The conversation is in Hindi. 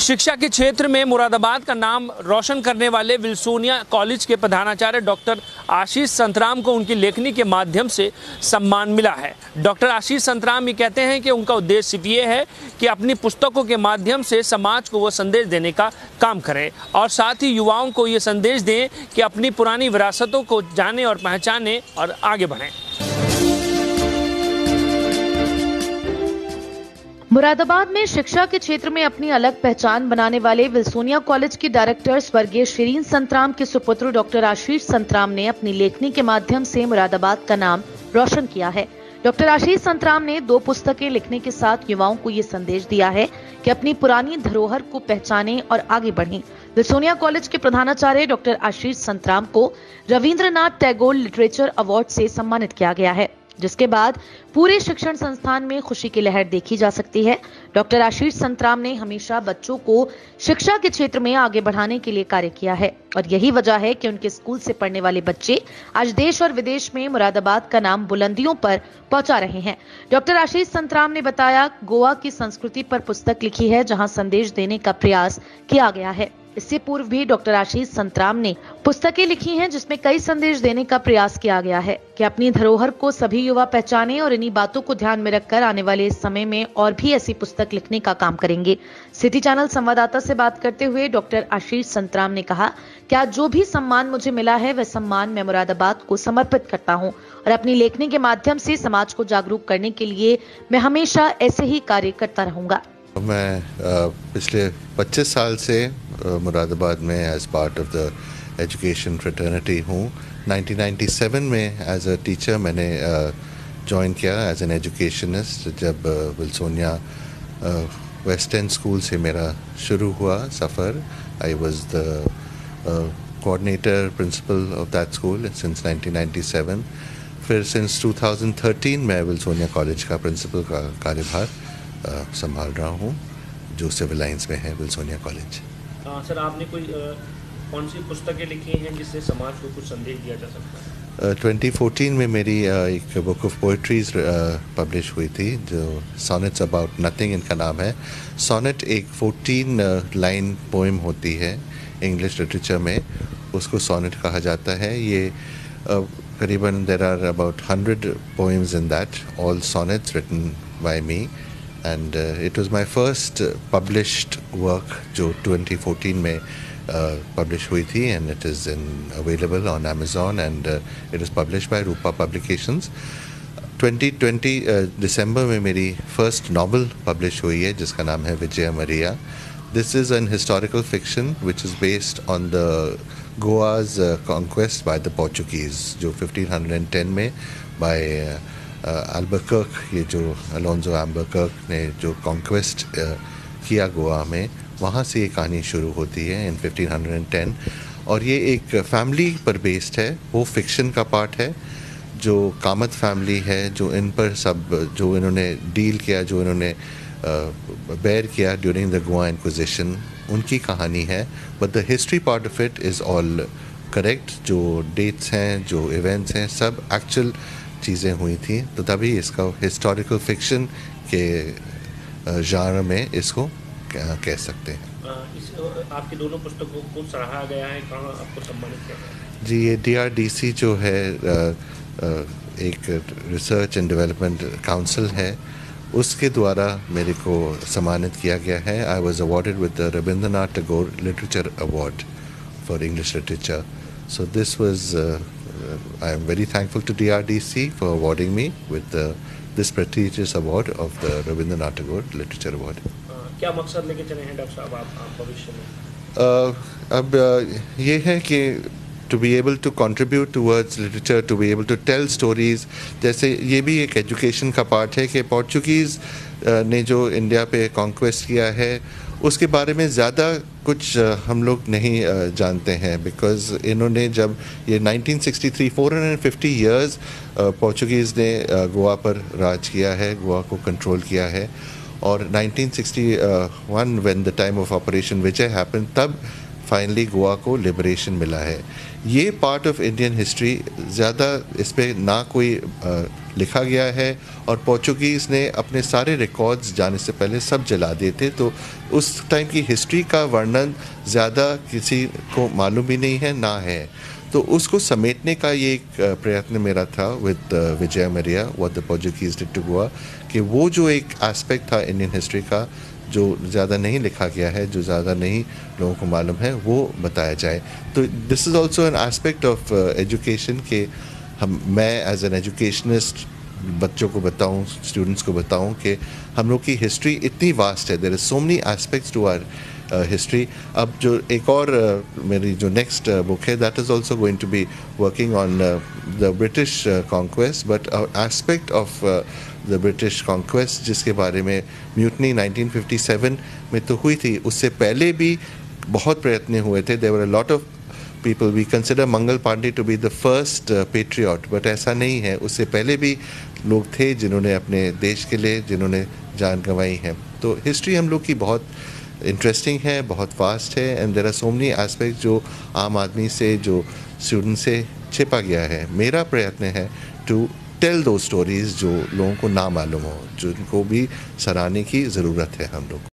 शिक्षा के क्षेत्र में मुरादाबाद का नाम रोशन करने वाले विल्सोनिया कॉलेज के प्रधानाचार्य डॉक्टर आशीष संतराम को उनकी लेखनी के माध्यम से सम्मान मिला है। डॉक्टर आशीष संतराम ये कहते हैं कि उनका उद्देश्य सिर्फ ये है कि अपनी पुस्तकों के माध्यम से समाज को वो संदेश देने का काम करें और साथ ही युवाओं को ये संदेश दें कि अपनी पुरानी विरासतों को जानें और पहचानें और आगे बढ़ें। मुरादाबाद में शिक्षा के क्षेत्र में अपनी अलग पहचान बनाने वाले विल्सोनिया कॉलेज की डायरेक्टर स्वर्गीय शिरीन संतराम के सुपुत्र डॉक्टर आशीष संतराम ने अपनी लेखनी के माध्यम से मुरादाबाद का नाम रोशन किया है। डॉक्टर आशीष संतराम ने 2 पुस्तकें लिखने के साथ युवाओं को ये संदेश दिया है कि अपनी पुरानी धरोहर को पहचानें और आगे बढ़ें। विल्सोनिया कॉलेज के प्रधानाचार्य डॉक्टर आशीष संतराम को रविंद्रनाथ टैगोर लिटरेचर अवार्ड से सम्मानित किया गया है, जिसके बाद पूरे शिक्षण संस्थान में खुशी की लहर देखी जा सकती है। डॉक्टर आशीष संतराम ने हमेशा बच्चों को शिक्षा के क्षेत्र में आगे बढ़ाने के लिए कार्य किया है और यही वजह है कि उनके स्कूल से पढ़ने वाले बच्चे आज देश और विदेश में मुरादाबाद का नाम बुलंदियों पर पहुंचा रहे हैं। डॉक्टर आशीष संतराम ने बताया, गोवा की संस्कृति पर पुस्तक लिखी है जहां संदेश देने का प्रयास किया गया है। इससे पूर्व भी डॉक्टर आशीष संतराम ने पुस्तकें लिखी हैं जिसमें कई संदेश देने का प्रयास किया गया है कि अपनी धरोहर को सभी युवा पहचानें और इन्हीं बातों को ध्यान में रखकर आने वाले इस समय में और भी ऐसी पुस्तक लिखने का काम करेंगे। सिटी चैनल संवाददाता से बात करते हुए डॉक्टर आशीष संतराम ने कहा कि आज जो भी सम्मान मुझे मिला है वह सम्मान मैं मुरादाबाद को समर्पित करता हूं और अपनी लेखनी के माध्यम से समाज को जागरूक करने के लिए मैं हमेशा ऐसे ही कार्य करता रहूंगा। मैं पिछले 25 साल से मुरादाबाद में as part of the education fraternity हूँ। 1997 में एज अ टीचर मैंने ज्वाइन किया एज एन एजुकेशनिस्ट जब विल्सोनिया वेस्ट एंड स्कूल से मेरा शुरू हुआ सफ़र। I was the coordinator principal of that school since 1997। फिर सिंस 2013 मैं विल्सोनिया कॉलेज का प्रिंसिपल का कार्यभार संभाल रहा हूँ जो सिविल लाइंस में है विल्सोनिया कॉलेज। सर, आपने कौन सी पुस्तकें लिखी हैं जिससे समाज को कुछ संदेश दिया जा सकता है? 2014 में मेरी एक बुक ऑफ पोइट्रीज पब्लिश हुई थी जो सॉनेट्स अबाउट नथिंग इनका नाम है। सॉनेट एक 14 लाइन पोएम होती है इंग्लिश लिटरेचर में, उसको सॉनेट कहा जाता है। ये करीबन there are about 100 poems in that, all sonnets written by me and it was my first published work जो 2014 में publish हुई थी and it is available on Amazon and it is published by Rupa Publications। 2020 दिसंबर में मेरी first novel publish हुई है जिसका नाम है विजय मरिया। This is an historical fiction which is based on the Goa's conquest by the Portuguese जो 1510 में by अल्बुकर्क, ये जो अलोंजो अल्बुकर्क ने जो कॉन्क्वेस्ट किया गोवा में, वहाँ से ये कहानी शुरू होती है इन 1510 और ये एक फैमिली पर बेस्ड है। वो फिक्शन का पार्ट है जो कामत फैमिली है, जो इन पर सब जो इन्होंने डील किया, जो इन्होंने बेयर किया ड्यूरिंग द गोवा इंक्विजिशन, उनकी कहानी है। But the history part of it is all correct. जो डेट्स हैं, जो इवेंट्स हैं, सब एक्चुअल चीज़ें हुई थी, तो तभी इसका हिस्टोरिकल फिक्शन के genre में इसको कह सकते हैं। आपकी दोनों पुस्तकों को सराहा गया है, कहाँ आपको सम्मानित किया गया? जी, ये DRDC जो है एक रिसर्च एंड डेवलपमेंट काउंसिल है, उसके द्वारा मेरे को सम्मानित किया गया है। I was awarded with the Rabindranath Tagore literature award for English literature. So this was I am very thankful to DRDC for awarding me with this prestigious award of the Rabindranath Tagore Literature Award। क्या मकसद लेके चले हैं डॉक्टर साहब आप भविष्य में? अब ये है कि to be able to contribute towards literature, to be able to tell stories। जैसे ये भी एक एजुकेशन का पार्ट है कि पोर्चुगीज़ ने जो इंडिया पे कॉन्क्वेस्ट किया है उसके बारे में ज़्यादा कुछ हम लोग नहीं जानते हैं, बिकॉज़ इन्होंने जब ये 1963 450 ईयर्स पोर्चुगीज़ ने गोवा पर राज किया है, गोवा को कंट्रोल किया है। और 1961 when the time of operation Vijay happen, तब फाइनली गोवा को लिबरेशन मिला है। ये पार्ट ऑफ इंडियन हिस्ट्री ज़्यादा इस पर ना कोई लिखा गया है, और पोर्चुगीज़ ने अपने सारे रिकॉर्ड्स जाने से पहले सब जला दिए थे, तो उस टाइम की हिस्ट्री का वर्णन ज़्यादा किसी को मालूम भी नहीं है ना है। तो उसको समेटने का ये एक प्रयत्न मेरा था with Vijay Mariya, what the Portuguese did to Goa, कि वो जो एक एस्पेक्ट था इंडियन हिस्ट्री का जो ज़्यादा नहीं लिखा गया है, जो ज़्यादा नहीं लोगों को मालूम है, वो बताया जाए। तो this is also an aspect of education के मैं एज एन एजुकेशनिस्ट बच्चों को बताऊं, स्टूडेंट्स को बताऊं कि हम लोग की हिस्ट्री इतनी वास्ट है, there is so many aspects to our history. अब जो एक और मेरी जो नेक्स्ट बुक है, that is also going to be working on the British conquest, but aspect of the British conquest जिसके बारे में म्यूटनी 1957 में तो हुई थी, उससे पहले भी बहुत प्रयत्न हुए थे। There were a lot of people, we consider Mangal Pandey to be the first patriot, but ऐसा नहीं है, उससे पहले भी लोग थे जिन्होंने अपने देश के लिए जिन्होंने जान गंवाई है। तो हिस्ट्री हम लोग की बहुत इंटरेस्टिंग है, बहुत फास्ट है, and there are so many aspect जो आम आदमी से, जो स्टूडेंट से छिपा गया है। मेरा प्रयत्न है टू टेल दो स्टोरीज जो लोगों को ना मालूम हो, जिनको भी सराहने की ज़रूरत है हम लोग को।